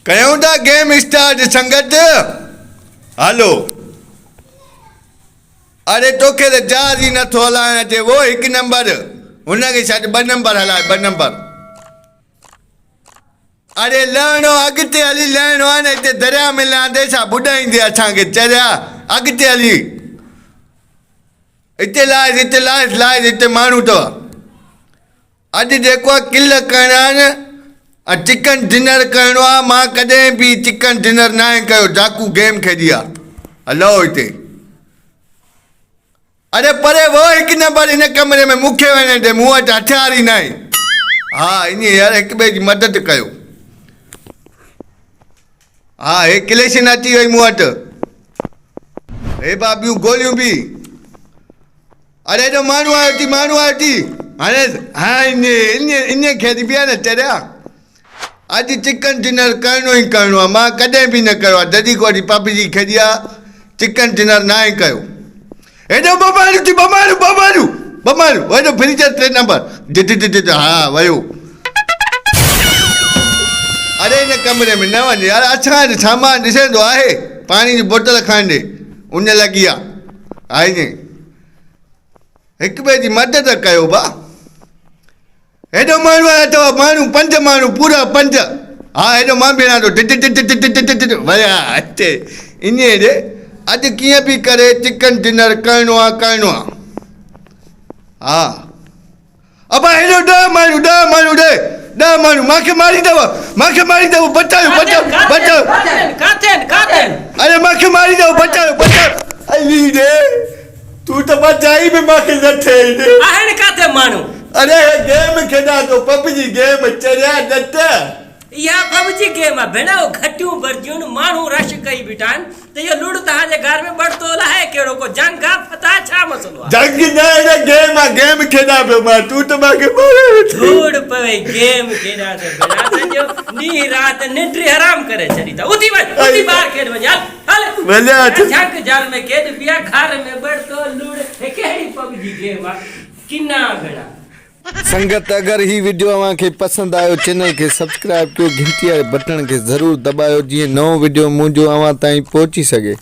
कयूं था game start संगत। हलो अरे तोखे तो जहाज ही नथो हलाइण अचे। वो एक नंबर हुनखे छॾ 2 नंबर हलाए 2 नंबर। अरे लहणो अॻिते हली लहणो आहे न। हिते दरिया में लहंदे छा ॿुॾाईंदे असांखे चरिया। अॻिते हली हिते लाइस हिते माण्हू अथव। अॼु जेको आहे किल करणा आहिनि चिकन डिनर करिणो आहे। मां कॾहिं बि चिकन डिनर न आहे कयो। डाकू गेम खेॾी आहे। हलो हिते अरे परे वो एक नंबर इन कमरे में मूंखे वञण ॾे। मूं वटि हथियार ई न आहे। हाँ इन यार एक ॿिए जी मदद कयो। हाँ हे क्लेशन अची वई मूं वटि। हे बाबियूं गोलियूं बि। अरे एॾो माण्हू आयो थी हाणे। हाँ इन खेॾी बि आहे न चरिया। अॼु चिकन डिनर करिणो ई करिणो आहे। मां कॾहिं बि न कयो आहे। जॾहिं को पापी जी खेॾी आहे चिकन डिनर न आहे कयो। हेॾो बमारू हेॾो फ्रीजर 3 नंबर। हाँ वयो। अरे इन कमरे में न वञ यार। असां सामान ॾिसंदो आहे। पाणी जी बोतल खणण ॾे उन लॻी आहे। ईअं हिक ॿिए जी मदद कयो भा। हेॾो माण्हू आया अथव। माण्हू 5 माण्हू पूरा 5। हाँ हेॾो मां बि थो वया हिते इन ॾे। अॼु कीअं बि करे चिकन डिनर करिणो आहे। हाँ अबा हेॾो 10 माण्हू मूंखे मारींदव बचायो। अरे मूंखे मारींदव बचायो। तू तो बचाई में मूंखे न थे। अरे गेम खेॾा तो पबजी गेम चरिया नट। या पबजी गेम है भेणा। घटियूं बरजियूं माण्हू रश कई बीठा आहिनि त इहो लूड़ तव्हांजे घर में बड़तो लाहे कहिड़ो को जंग आहे पता छा मसलो आहे। जंग न आहे गेम आहे। गेम खेॾा पियो मां। तू तो मूंखे धूड़ पवे गेम खेॾा त भेणा सॼो ॾींहुं राति निंड हराम करे छॾी था। उथी वञ उथी ॿाहिरि खेॾ वञ। हल झंग जार में खेॾ पिया घर में बड़तो लूड़। हे कहिड़ी पबजी गेम आहे किना भेणा। संगत अगर ही वीडियो अव्हांखे पसंद आयो चैनल के सब्सक्राइब कयो। घंटी वाले बटन के जरूर दबायो जीअं नओं वीडियो मुंहिंजो अव्हां ताईं पहुची सघे।